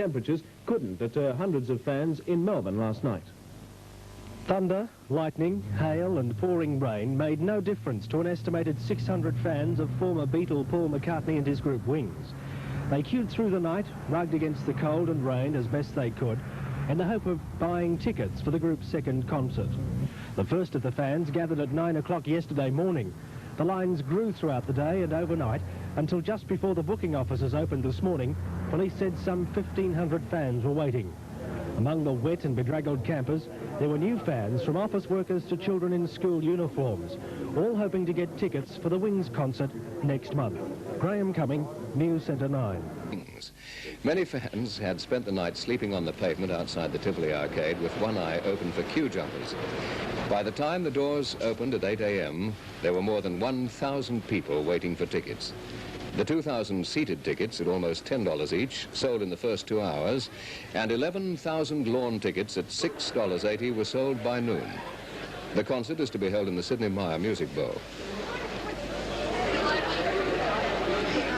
temperatures couldn't deter hundreds of fans in Melbourne last night. Thunder, lightning, hail and pouring rain made no difference to an estimated 600 fans of former Beatle Paul McCartney and his group Wings. They queued through the night, rugged against the cold and rain as best they could, in the hope of buying tickets for the group's second concert. The first of the fans gathered at 9 o'clock yesterday morning. The lines grew throughout the day and overnight until just before the booking offices opened this morning. Police said some 1,500 fans were waiting. Among the wet and bedraggled campers, there were new fans from office workers to children in school uniforms, all hoping to get tickets for the Wings concert next month. Graham Cumming, News Centre 9. Many fans had spent the night sleeping on the pavement outside the Tivoli arcade with one eye open for queue jumpers. By the time the doors opened at 8 a.m., there were more than 1,000 people waiting for tickets. The 2,000 seated tickets at almost $10 each sold in the first 2 hours, and 11,000 lawn tickets at $6.80 were sold by noon. The concert is to be held in the Sydney Myer Music Bowl.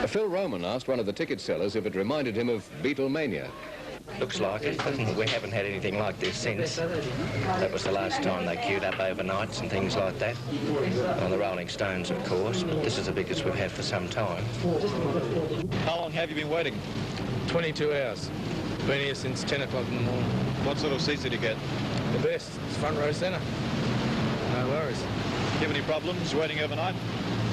Phil Roman asked one of the ticket sellers if it reminded him of Beatlemania. Looks like it, but we haven't had anything like this since. That was the last time they queued up overnights and things like that. On the Rolling Stones, of course, but this is the biggest we've had for some time. How long have you been waiting? 22 hours. Been here since 10 o'clock in the morning. What sort of seats did you get? The best. It's front row centre. No worries. Do you have any problems waiting overnight?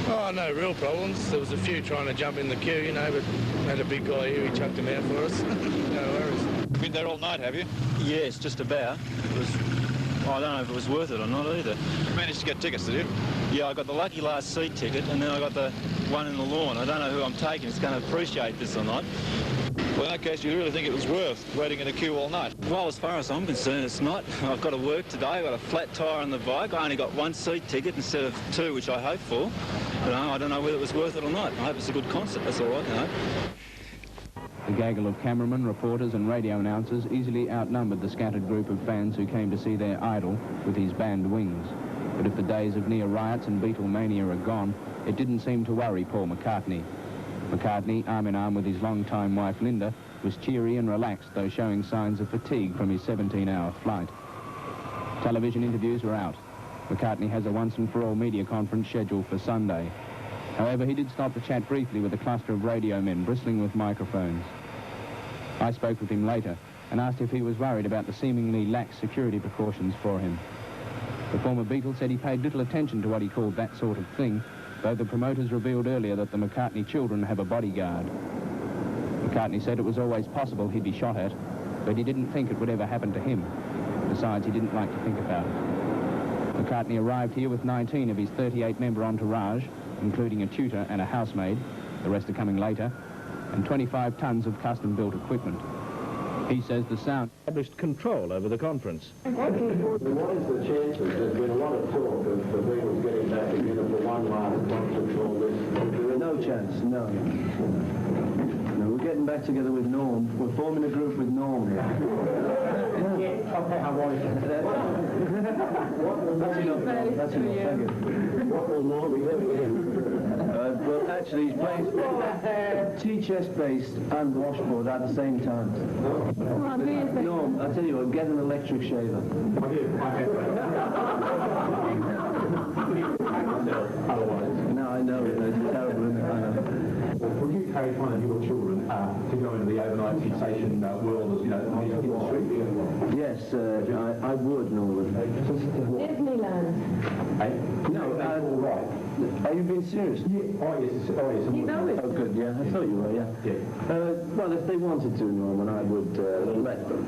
Oh, no real problems. There was a few trying to jump in the queue, you know, but had a big guy here, he chucked him out for us. No worries. You've been there all night, have you? Yes, just about. I don't know if it was worth it or not either. You managed to get tickets, did you? Yeah, I got the lucky last seat ticket, and then I got the one in the lawn. I don't know who I'm taking. It's going to appreciate this or not. Well, in that case, you really think it was worth waiting in a queue all night? Well, as far as I'm concerned, it's not. I've got to work today. I've got a flat tyre on the bike. I only got one seat ticket instead of two, which I hoped for. But I don't know whether it was worth it or not. I hope it's a good concert. That's all I can hope. The gaggle of cameramen, reporters and radio announcers easily outnumbered the scattered group of fans who came to see their idol with his band Wings. But if the days of near riots and Beatlemania are gone, it didn't seem to worry Paul McCartney. McCartney, arm in arm with his longtime wife Linda, was cheery and relaxed, though showing signs of fatigue from his 17-hour flight. Television interviews were out. McCartney has a once-and-for-all media conference scheduled for Sunday. However, he did stop to chat briefly with a cluster of radio men bristling with microphones. I spoke with him later and asked if he was worried about the seemingly lax security precautions for him. The former Beatle said he paid little attention to what he called that sort of thing, though the promoters revealed earlier that the McCartney children have a bodyguard. McCartney said it was always possible he'd be shot at, but he didn't think it would ever happen to him. Besides, he didn't like to think about it. McCartney arrived here with 19 of his 38-member entourage, including a tutor and a housemaid, the rest are coming later, and 25 tons of custom-built equipment. He says the sound established control over the conference. What is the chances? There's been a lot of talk of the Beatles getting back together for one last concert for all this. No chance, no. No, we're getting back together with Norm. We're forming a group with Norm here. That's enough, thank you. What will Norm be doing? Well, actually, he's playing tea-chest bass and washboard at the same time. Norm, I tell you what, get an electric shaver. No, I know, it's terrible, isn't it? I know. Would you encourage one of your children to go into the overnight sensation world of, the music industry? Yes, I would, Norman. Disneyland. No, all right. Are you being serious? Yeah. Oh, yes. You know it. Oh, good, yeah. I thought you were, yeah. Well, if they wanted to, Norman, I would let them.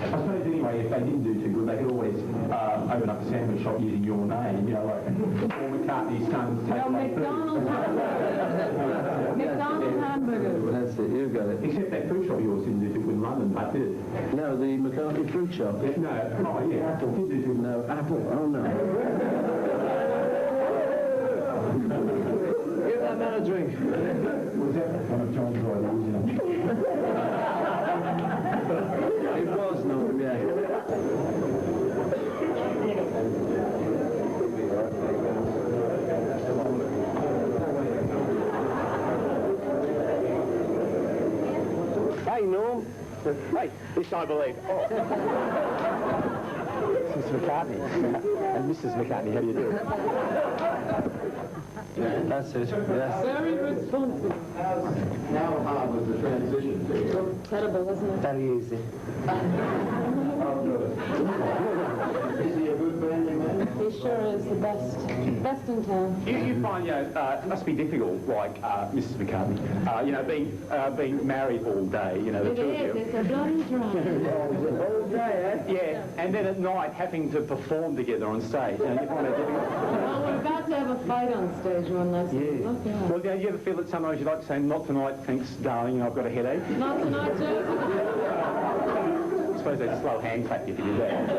I suppose anyway, if they didn't do too good, they could always open up a sandwich shop using your name, like Paul McCartney's son's take McDonald's hamburgers. McDonald's hamburgers. That's it, you got it. Except that fruit shop of yours didn't do too good in London, but did it? No, the McCartney fruit shop. No, Apple did do too good. No, Apple, oh no. Give that man a drink. Was that one of John's rivals, It was, Norm, yeah. Hey, Norm. Hey, this I believe. Oh. Mr. McCartney and Mrs. McCartney, how do you do? Yeah, that's it. Yes. Very responsive. How hard was the transition to you? Terrible, wasn't it? Very easy. How good. Is he a good friend, man? He sure is the best. Best in town. You find, it must be difficult, like Mrs. McCartney, being married all day, the two of you. It's a bloody drama. All day, eh? Yeah, and then at night having to perform together on stage. You find that difficult? Well, we're about to have a fight on stage one night. Yeah. Look out. Well, you ever feel that sometimes you like to say, not tonight, thanks, darling, I've got a headache? Not tonight, Joe. I suppose they'd slow hand clap you if you did that.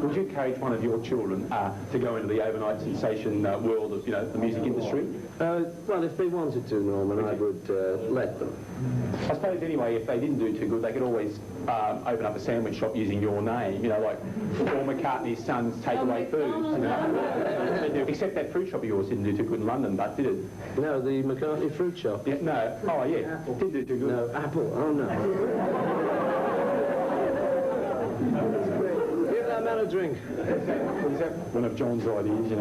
Would you encourage one of your children to go into the overnight sensation world of, the music industry? Well, if they wanted to, Norman, I would let them. I suppose anyway, if they didn't do too good, they could always open up a sandwich shop using your name, like Paul McCartney's son's takeaway foods. Except that fruit shop of yours didn't do too good in London, but did it? No, the McCartney fruit shop. Yeah, no. Oh, yeah. Apple. Didn't do too good. No, Apple. Oh, no. Give that man a drink. Is that one of John's ideas,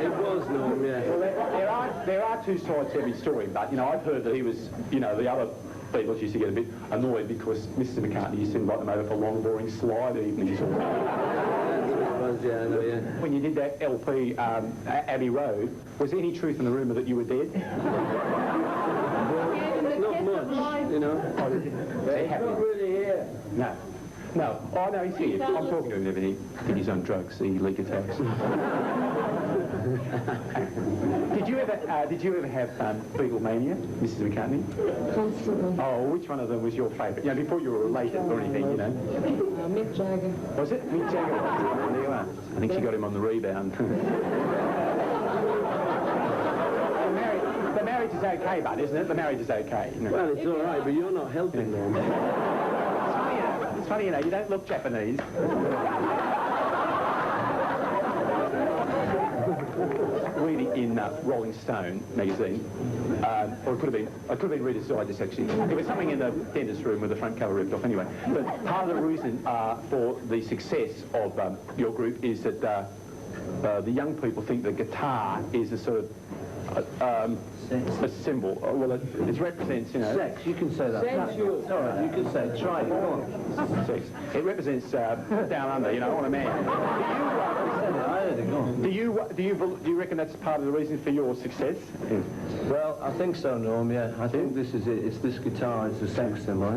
It was, Norm, yeah. Well, there are two sides to every story, but, I've heard that he was, the other people used to get a bit annoyed because Mr. McCartney used to invite them over for long, boring slide evenings. Yeah, I know, yeah. When you did that LP, Abbey Road, was there any truth in the rumour that you were dead? Not much, Oh, they're happy. Not really here. No. No. Oh, no, he's here. I'm talking to him and everything. I think he's on drugs, the leak attacks. Did you ever have Beatlemania, Mrs. McCartney? Constantly. Oh, which one of them was your favourite? Before you were related or anything, Mick Jagger. Was it? Mick Jagger. There you are. I think she got him on the rebound. The marriage is okay, bud, isn't it? The marriage is okay. Well, it's all right, but you're not helping, Norm. It's funny, you don't look Japanese. Reading in Rolling Stone magazine, or it could have been Reader's Digest actually. There was something in the dentist room with the front cover ripped off anyway. But part of the reason for the success of your group is that the young people think the guitar is a sort of a symbol. Well, it represents, Sex, you can say that. Sensual. It's all right, you can say it. Try it, go on. Sex. It represents down under, on a man. Do you reckon that's part of the reason for your success? Yeah. Well, I think so, Norm. Yeah, I think this is it. It's this guitar. It's the sex symbol. I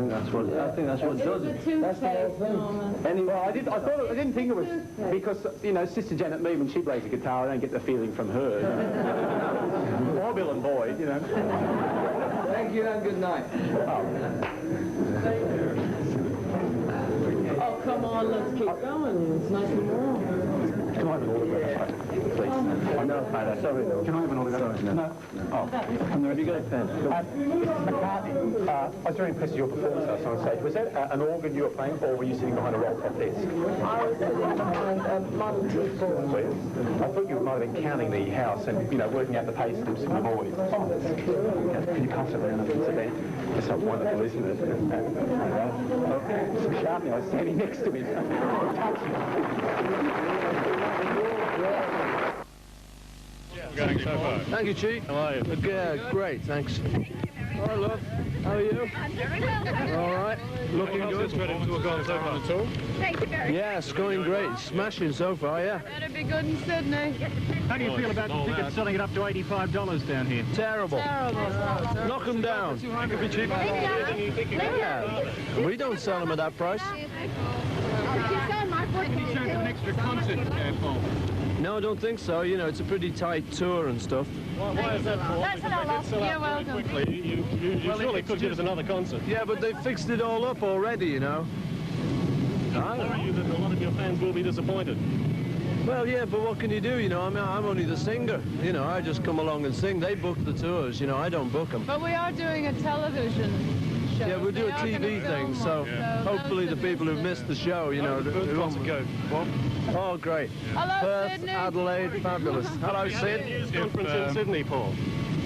think that's what does it. That's the whole thing. Anyway, I didn't think it was because Sister Janet Mead, when she plays a guitar, I don't get the feeling from her. Or Bill and Boyd, Thank you and good night. Oh, come on, let's keep going. It's nice and warm. Can I have an autograph, please? No, sorry, no. Can I have an autograph? Sorry, no. Oh, have you got a pen? Mr. McCartney, I was very impressed with your performance last night on stage. Was that an organ you were playing, or were you sitting behind a roll-top desk? I was sitting behind a Model T board. I thought you might have been counting the house and, working out the pay slips for the boys. Oh, that's good. Can you pass it around and sit down? That's so wonderful, isn't it? Mr. McCartney, I was standing next to him. Going so far. Thank you, Chief. How are you? Great, thanks. Hi, love. How are you? I'm very well. All right. Looking good. Ready to have gone so far at all? Thank you very much. Yeah, it's going great. Smashing so far, yeah. Better be good in Sydney. How do you feel about the tickets selling it up to $85 down here? Terrible. Knock them down. Yeah. We don't sell them at that price. An extra concert, Paul. No, I don't think so. It's a pretty tight tour and stuff. Why is that, Paul? That's not all. You're welcome. Quickly, you surely could give us another concert. Yeah, but they fixed it all up already, I worry you that a lot of your fans will be disappointed. Well, yeah, but what can you do, I'm only the singer. I just come along and sing. They book the tours, I don't book them. But we are doing a television show. Yeah, we'll do a They are gonna TV thing, film so one, so hopefully the those people who've missed the show, you know, who want to go. Oh, great. Hello, Perth, Sydney. Adelaide, fabulous. Hello, Sid. News conference in Sydney, Paul.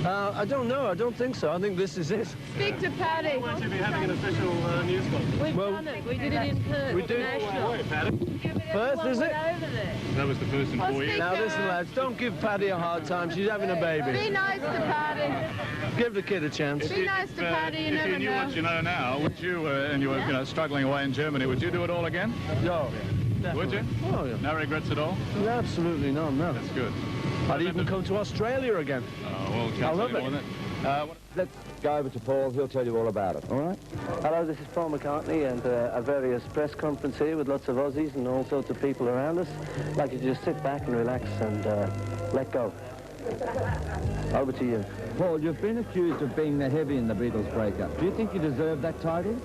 I don't know. I don't think so. I think this is it. Speak to Paddy. Won't you be having an official news conference? We've Well, done it. We did it in Perth. we did. National. Perth, is it? Over there. That was the first in 4 years. Now listen, lads, don't give Paddy a hard time. She's having a Be baby. nice to Paddy. Give the kid a chance. Be nice to Paddy. You If never you knew know. what you know now, would you, and you were struggling away in Germany, would you do it all again? No. Would you? Oh, yeah. No regrets at all? Absolutely none, no. That's good. I'd even come to Australia again. Oh, well, can't I tell love you it. more than that. Let's go over to Paul. He'll tell you all about it, all right? Hello, this is Paul McCartney and a various press conference here with lots of Aussies and all sorts of people around us. I'd like you to just sit back and relax and let go. Over to you. Paul, you've been accused of being the heavy in the Beatles breakup. Do you think you deserve that title?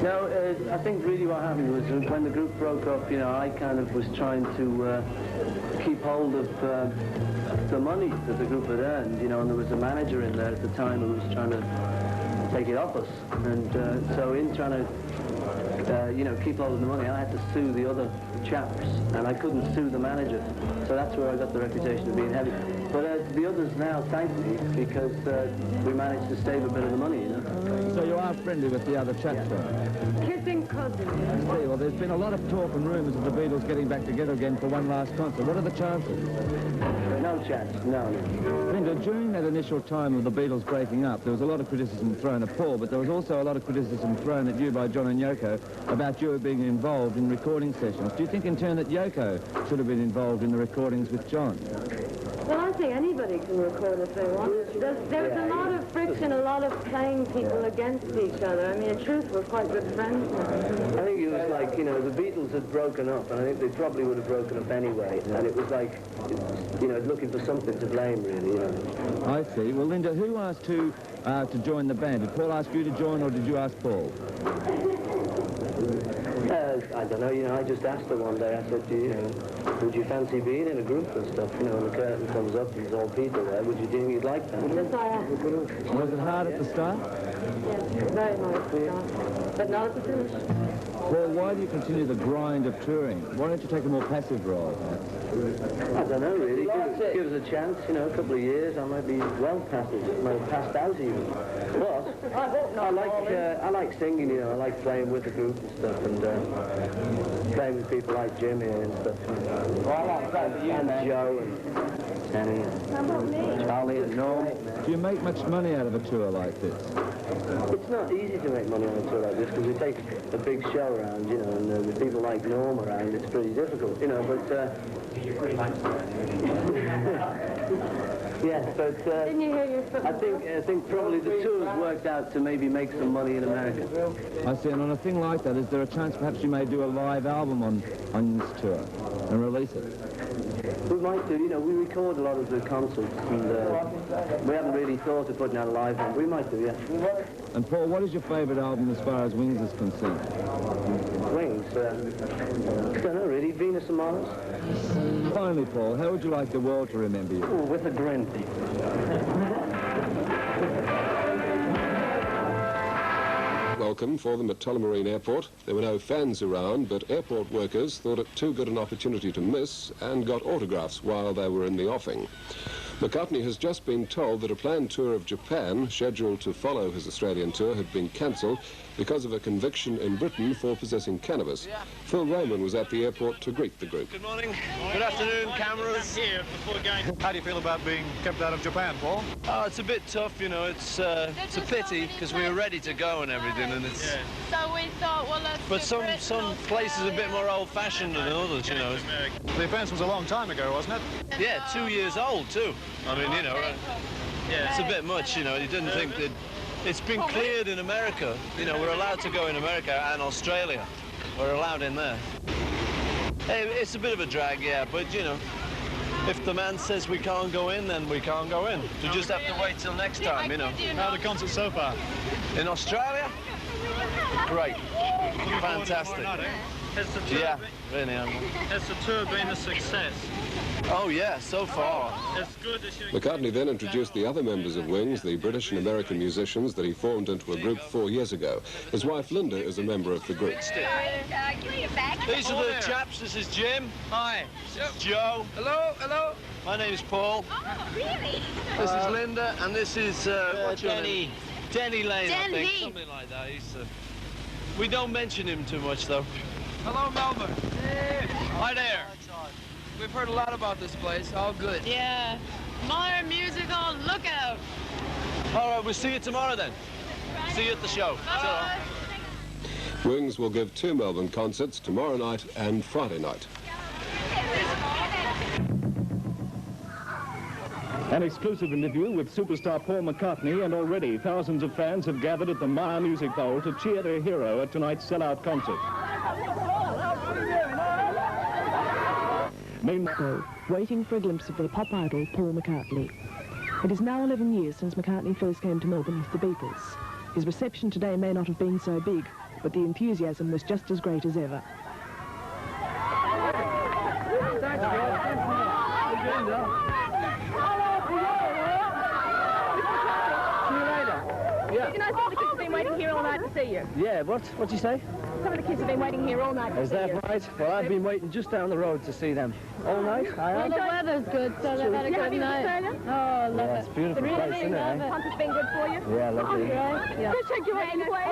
No, I think really what happened was when the group broke up, you know, I kind of was trying to keep hold of the money that the group had earned, you know, and there was a manager in there at the time who was trying to take it off us. And so in trying to, you know, keep hold of the money, I had to sue the other chaps, and I couldn't sue the manager. So that's where I got the reputation of being heavy. But the others now thank me because we managed to save a bit of the money, you know. So you are friendly with the other chaps, though? Kissing cousins. I see. Well, there's been a lot of talk and rumours of the Beatles getting back together again for one last concert. What are the chances? No chance, no. Linda, during that initial time of the Beatles breaking up, there was a lot of criticism thrown at Paul, but there was also a lot of criticism thrown at you by John and Yoko about you being involved in recording sessions. Do you think in turn that Yoko should have been involved in the recordings with John? Well, I think anybody can record if they want. There's a lot of friction, a lot of playing people against each other. I mean, in truth, we're quite good friends now. I think it was like, you know, the Beatles had broken up, and I think they probably would have broken up anyway. And it was like, you know, looking for something to blame, really, you know. I see. Well, Linda, who asked who to join the band? Did Paul ask you to join, or did you ask Paul? I don't know, you know, I just asked her one day, I said, you know, would you fancy being in a group and stuff? You know, when the curtain comes up and there's all people there, would you think you'd like that? Yes, I am. Was it hard at the start? Yes, very hard at the start, but not at the finish. Well, why do you continue the grind of touring? Why don't you take a more passive role? I don't know, really. Give us a chance, you know, a couple of years, I might be well passed out even. But I like singing, you know, I like playing with the group and stuff, and playing with people like Jimmy and stuff. And Joe and Kenny and Charlie and Norm. Do you make much money out of a tour like this? It's not easy to make money on a tour like this because we take a big show around, you know, and with people like Norm around, it's pretty difficult, you know, but... yes, but Didn't you hear your foot? I think probably the tour's worked out to maybe make some money in America. I see, and on a thing like that, is there a chance perhaps you may do a live album on this tour and release it? We might do, you know, we record a lot of the concerts, and we haven't really thought of putting out a live one. We might do, yeah. And Paul, what is your favourite album as far as Wings is concerned? Wings? I don't know, really. Venus and Mars? Finally, Paul, how would you like the world to remember you? Ooh, with a grin. Welcome for them at Tullamarine Airport. There were no fans around, but airport workers thought it too good an opportunity to miss and got autographs while they were in the offing. McCartney has just been told that a planned tour of Japan, scheduled to follow his Australian tour, had been cancelled because of a conviction in Britain for possessing cannabis. Phil Roman was at the airport to greet the group. Good morning. Good afternoon, cameras. Here before going. How do you feel about being kept out of Japan, Paul? Oh, it's a bit tough, you know. It's a pity because we were ready to go and everything, and it's. So we thought, well, let's. But some places are a bit more old-fashioned than others, you know. The offence was a long time ago, wasn't it? Yeah, 2 years old too. I mean, you know, yeah, it's a bit much, you know. You didn't think that. It's been cleared in America. You know, we're allowed to go in America and Australia. We're allowed in there. Hey, it's a bit of a drag, yeah, but, you know, if the man says we can't go in, then we can't go in. We just have to wait till next time, you know. How are the concerts so far? In Australia? Great. Fantastic. Has the tour Yeah, been, really. has the tour been a success? Oh, yeah, so far. As good as you McCartney then introduced the other members of Wings, the British and American musicians that he formed into a group 4 years ago. His wife Linda is a member of the group. These are the chaps. This is Jim. Hi. This is Joe. Hello, hello. My name's Paul. Oh, really? This is Linda, and this is what's your name? Denny Lane, I think. Denny. Something like that. We don't mention him too much, though. Hello, Melbourne. Hey. Hi there. We've heard a lot about this place. All good. Yeah. Modern musical, look out. All right, we'll see you tomorrow then. See you at the show. Bye. Wings will give 2 Melbourne concerts tomorrow night and Friday night. An exclusive interview with superstar Paul McCartney, and already thousands of fans have gathered at the Myer Music Bowl to cheer their hero at tonight's sellout concert. Meanwhile, waiting for a glimpse of the pop idol Paul McCartney. It is now 11 years since McCartney first came to Melbourne with the Beatles. His reception today may not have been so big, but the enthusiasm was just as great as ever. Yeah. You know, some of the kids have been waiting here all night to see you. Yeah, what'd you say? Some of the kids have been waiting here all night to Is see that you. right? Well, I've been waiting just down the road to see them. All night, Well, the weather's good, so they've had a good night. Oh, love Yeah, it. it's a beautiful place, isn't it? Eh? Concert's been good for you? Yeah, lovely. Oh, great. Yeah. Just shake your hand, please.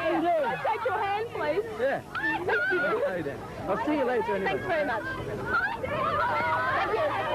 you doing? Just shake your hand, please. Yeah. Thank you. Okay then. I'll see you later anyway. Thanks very much. Thank you.